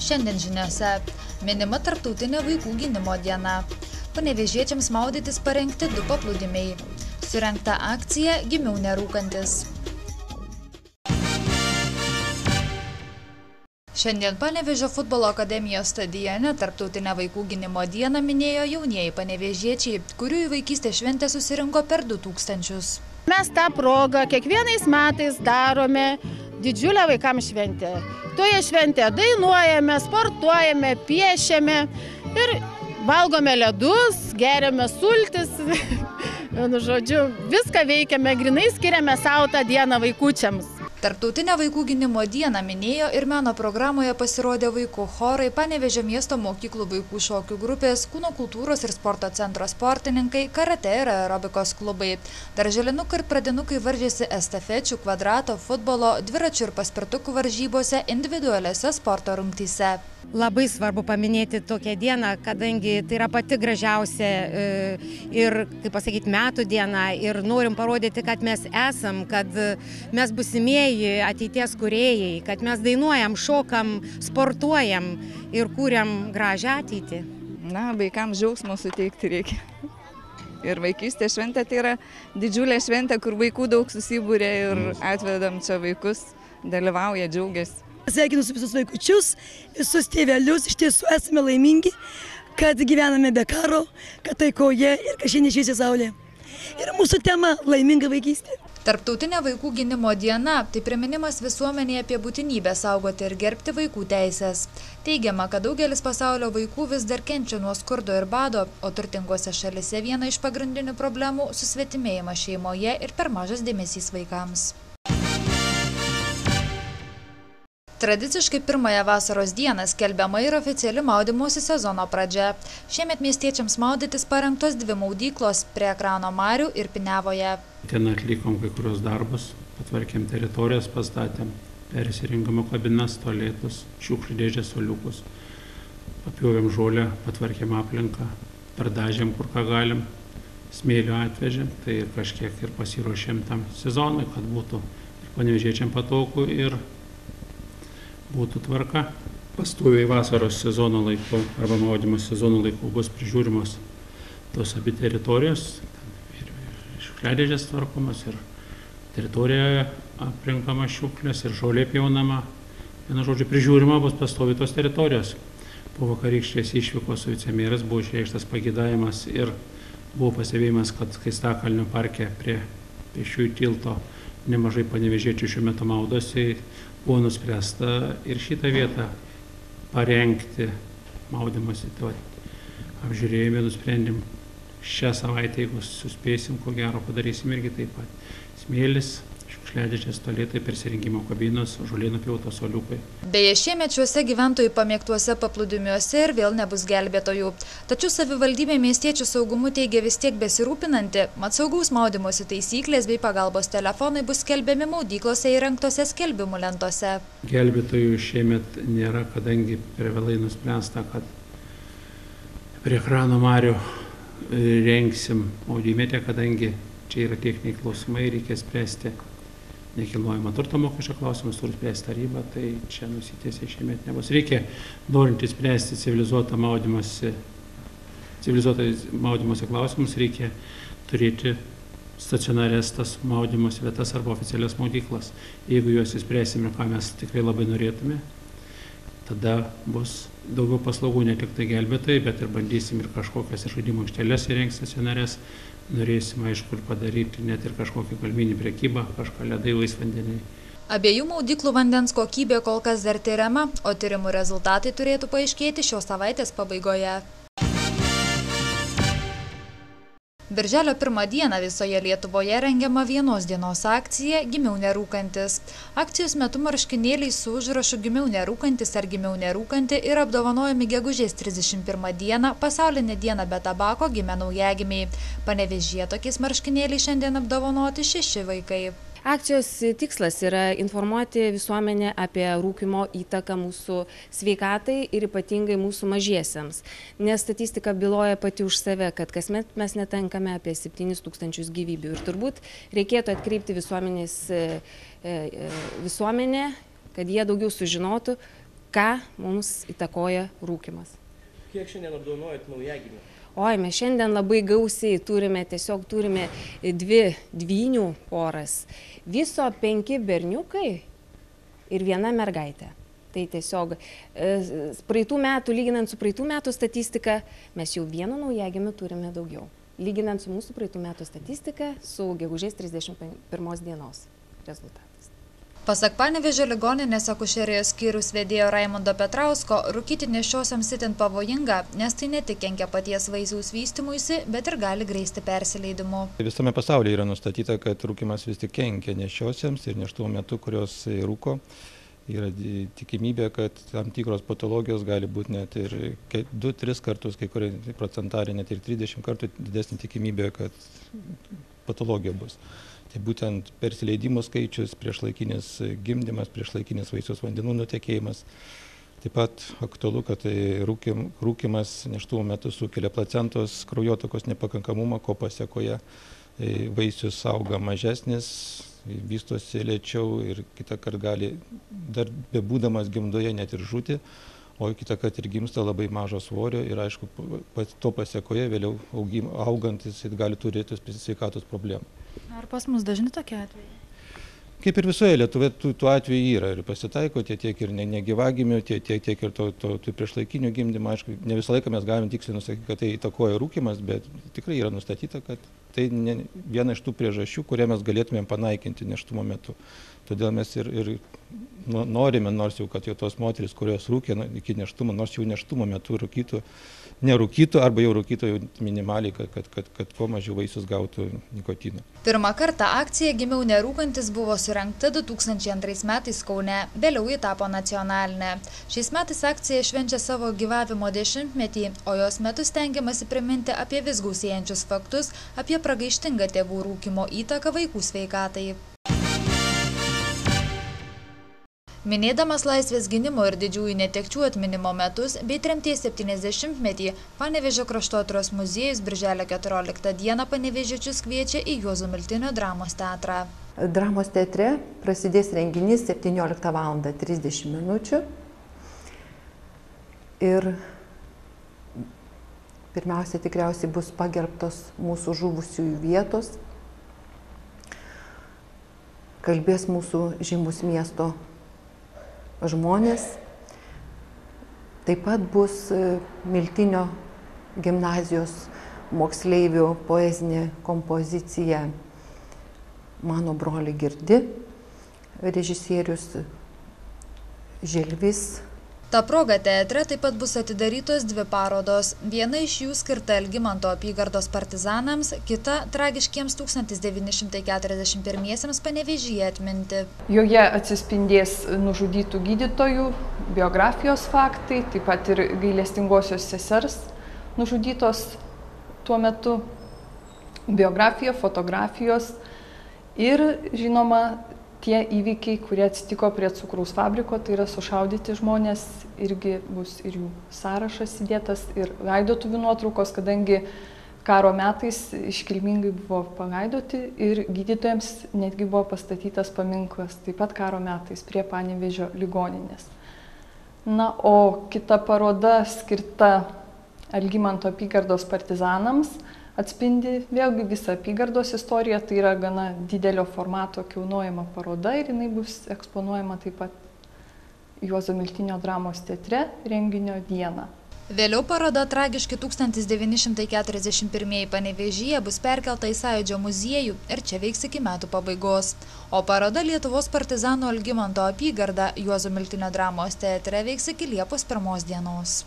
Šiandien žiniose minima tarptautinė vaikų gynimo diena. Panevėžiečiams maudytis parengti 2 paplūdimiai. Surengta akcija Gimiau nerūkantis. Šiandien Panevėžio futbolo akademijos stadione tarptautinę vaikų gynimo dieną minėjo jaunieji panevėžiečiai, kurių į vaikystę šventę susirinko per 2000. Mes tą progą kiekvienais metais darome didžiulę vaikams šventę. Toje šventėje dainuojame, sportuojame, piešiame ir valgome ledus, geriame sultis. Žodžiu, viską veikiame, grinai skiriame savo tą dieną vaikučiams. Tarptautinę vaikų gynimo dieną minėjo ir meno programoje pasirodė vaikų chorai, Panevėžio miesto mokyklų vaikų šokių grupės, kūno kultūros ir sporto centro sportininkai, karate ir aerobikos klubai. Darželinukai ir pradinukai varžėsi estafečių, kvadrato, futbolo, dviračių ir paspirtukų varžybose, individualiose sporto rungtyse. Labai svarbu paminėti tokią dieną, kadangi tai yra pati gražiausia ir, kaip pasakyti, metų diena ir norim parodyti, kad mes esam, kad mes būsimieji ateities kūrėjai, kad mes dainuojam, šokam, sportuojam ir kūriam gražią ateitį. Na, vaikams džiaugsmo suteikti reikia. Ir vaikystės šventė tai yra didžiulė šventė, kur vaikų daug susibūrė ir atvedam čia vaikus, dalyvauja, džiaugiasi. Sveikinu visus vaikučius, visus tėvelius, iš tiesų esame laimingi, kad gyvename be karo, kad taikoje ir kad šiandien šviečia saulė. Ir mūsų tema – laiminga vaikystė. Tarptautinė vaikų gynimo diena – tai priminimas visuomenėje apie būtinybę saugoti ir gerbti vaikų teisės. Teigiama, kad daugelis pasaulio vaikų vis dar kenčia nuo skurdo ir bado, o turtingose šalyse viena iš pagrindinių problemų – susvetimėjimas šeimoje ir per mažas dėmesys vaikams. Tradiciškai pirmąją vasaros dieną skelbiama ir oficiali maudymosi sezono pradžia. Šiemet miestiečiams maudytis parengtos 2 maudyklos prie Ekrano marių ir Pineavoje. Ten atlikom kai kurios darbus, patvarkėm teritorijas, pastatėm persirengimo kabinas, tualetus, šiukšlių dėžės, suoliukus. Papjovėm žolę, patvarkėm aplinką, pardažėm kur ką galim, smėlio atvežėm, tai ir kažkiek ir pasiruošėm tam sezonui, kad būtų ir panevėžiečiam patogu ir būtų tvarka. Pastoviai vasaros sezono laiku arba maudymo sezono laiku bus prižiūrimos tos abi teritorijos, ir šiukšliadėžės tvarkomos, ir teritorijoje aplinkama šiukšlės, ir žolė pjaunama. Vienu žodžiu, prižiūrima bus pastoviai tos teritorijos. Po vakarykštės išvykos su vicemeras buvo išreikštas pageidavimas ir buvo pastebėjimas, kad Skaistakalnio parke prie pėsčiųjų tilto nemažai panevėžiečių šiuo metu maudosi. Buvo nuspręsta ir šitą vietą parengti maudymosi. Apžiūrėjome, nusprendėm šią savaitę, jeigu suspėsim, ko gero padarysim irgi taip pat. Smėlis, šiukšliadėžės, tualetai, persirengimo kabinos, žolė nupjautos, suoliukai. Beje, šiemet šiuose gyventojų pamėgtuose paplūdimiuose ir vėl nebus gelbėtojų. Tačiau savivaldybė miestiečių saugumu teigia vis tiek besirūpinanti, mat saugaus maudymosi taisyklės bei pagalbos telefonai bus skelbiami maudyklose įrengtose skelbimų lentose. Gelbėtojų šiemet nėra, kadangi per vėlai nuspręsta, kad prie Ekrano marių rengsim maudymetę, kadangi čia yra techniniai klausimai, reikia spręsti nekilnojamo turto mokesčio klausimus, turi spręsti taryba, tai čia nusitęsė šiemet nebus. Reikia, norinti spręsti civilizuotą maudymosi klausimus, reikia turėti stacionarias tas maudymosi vietas arba oficialias maudyklas. Jeigu juos įspręsime, ką mes tikrai labai norėtume, tada bus daugiau paslaugų, ne tik tai gelbėtojai, bet ir bandysim ir kažkokias žaidimų aikšteles įrengti stacionarias. Norėsim, aišku, ir padaryti net ir kažkokį galminį prekybą, kažką ledai, laisvandeniai. Abiejų maudyklų vandens kokybė kol kas dar tyriama, o tyrimų rezultatai turėtų paaiškėti šios savaitės pabaigoje. Birželio 1 dieną visoje Lietuvoje rengiama vienos dienos akcija Gimiau nerūkantis. Akcijos metu marškinėliai su užrašu Gimiau nerūkantis ar Gimiau nerūkanti yra apdovanojami gegužės 31 dieną, pasaulinę dieną be tabako gimę naujagimiai. Panevėžyje tokiais marškinėliais šiandien apdovanoti 6 vaikai. Akcijos tikslas yra informuoti visuomenę apie rūkymo įtaką mūsų sveikatai ir ypatingai mūsų mažiesiems. Nes statistika byloja pati už save, kad kasmet mes netenkame apie 7000 gyvybių. Ir turbūt reikėtų atkreipti visuomenę, kad jie daugiau sužinotų, ką mums įtakoja rūkymas. Kiek šiandien apdovanojat naujagimių? Oi, mes šiandien labai gausiai turime 2 dvynių poras. Viso 5 berniukai ir 1 mergaitė. Tai tiesiog praeitų metų, lyginant su praeitų metų statistika, mes jau 1 naujagimių turime daugiau. Lyginant su mūsų praeitų metų statistika, su gegužės 31 dienos rezultatais. Pasak Panevėžio ligoninės akušerijos skyriaus vedėjo Raimundo Petrausko, rūkyti nėščiosioms itin pavojinga, nes tai ne tik kenkia paties vaisiaus vystymuisi, bet ir gali grėsti persileidimu. Visame pasaulyje yra nustatyta, kad rūkymas vis tik kenkia nėščiosioms ir nėštumo metu, kurios rūko. Yra tikimybė, kad tam tikros patologijos gali būti net ir 2-3 kartus, kai kurie procentaliai net ir 30 kartų didesnė tikimybė, kad patologija bus. Tai būtent persileidimų skaičius, priešlaikinis gimdymas, priešlaikinis vaisiaus vandenų nutekėjimas. Taip pat aktualu, kad rūkymas nėštumo metu sukelia placentos kraujotakos nepakankamumą, ko pasėkoje vaisius auga mažesnis, vystosi lėčiau ir kitą kartą gali, dar bebūdamas gimdoje, net ir žūti, o kitą kartą ir gimsta labai mažo svorio ir aišku, to pasėkoje vėliau augantis gali turėti sveikatos problemų. Ar pas mus dažni tokie atvejai? Kaip ir visoje Lietuvoje tų atvejų yra ir pasitaiko tiek ir negyvagimių, tiek ir tų priešlaikinių gimdymų. Aišku, ne visą laiką mes galime tiksliai nusakyti, kad tai įtakoja rūkymas, bet tikrai yra nustatyta, kad tai viena iš tų priežasčių, kurią mes galėtumėm panaikinti nėštumo metu. Todėl mes ir norime, nors jau, kad jau tos moteris, kurios rūkė iki nėštumo, nors jau nėštumo metu nerūkytų arba jau rūkytų minimaliai, kad kuo mažiau vaisius gautų nikotino. Pirmą kartą akcija Gimiau nerūkantis buvo surengta 2002 metais Kaune, vėliau ji tapo nacionalinė. Šiais metais akcija švenčia savo gyvavimo 10-metį, o jos metu stengiamasi priminti apie vis gausėjančius faktus, apie pragaištingą tėvų rūkymo įtaką vaikų sveikatai. Minėdamas laisvės gynimo ir didžiųjų netekčių atminimo metus bei tremties 70-metį, Panevėžio kraštotyros muziejus birželio 14 dieną panevėžiečius kviečia į Juozo Miltinio dramos teatrą. Dramos teatre prasidės renginys 17:30 min. Ir pirmiausia, tikriausiai bus pagerbtos mūsų žuvusiųjų vietos. Kalbės mūsų žymus miesto žmonės. Taip pat bus Miltinio gimnazijos moksleivių poezinė kompozicija Mano broli girdi, režisierius Želvis. Ta proga teatre taip pat bus atidarytos 2 parodos. Viena iš jų skirta Algimanto apygardos partizanams, kita tragiškiems 1941 Panevėžyje atminti. Joje atsispindės nužudytų gydytojų biografijos faktai, taip pat ir gailestingosios sesers nužudytos tuo metu biografija, fotografijos ir, žinoma, tie įvykiai, kurie atsitiko prie cukraus fabriko, tai yra sušaudyti žmonės, irgi bus ir jų sąrašas įdėtas, ir laidotuvių nuotraukos, kadangi karo metais iškilmingai buvo palaidoti ir gydytojams netgi buvo pastatytas paminklas, taip pat karo metais prie Panevėžio ligoninės. Na, o kita paroda skirta Algimanto apygardos partizanams atspindi vėlgi visą apygardos istoriją, tai yra gana didelio formato kilnojama paroda ir jinai bus eksponuojama taip pat Juozo Miltinio dramos teatre renginio dieną. Vėliau paroda Tragiški 1941 Panevėžyje bus perkelta į Sąjūdžio muziejų ir čia veiks iki metų pabaigos. O paroda Lietuvos partizanų Algimanto apygarda Juozo Miltinio dramos teatre veiks iki Liepos 1 dienos.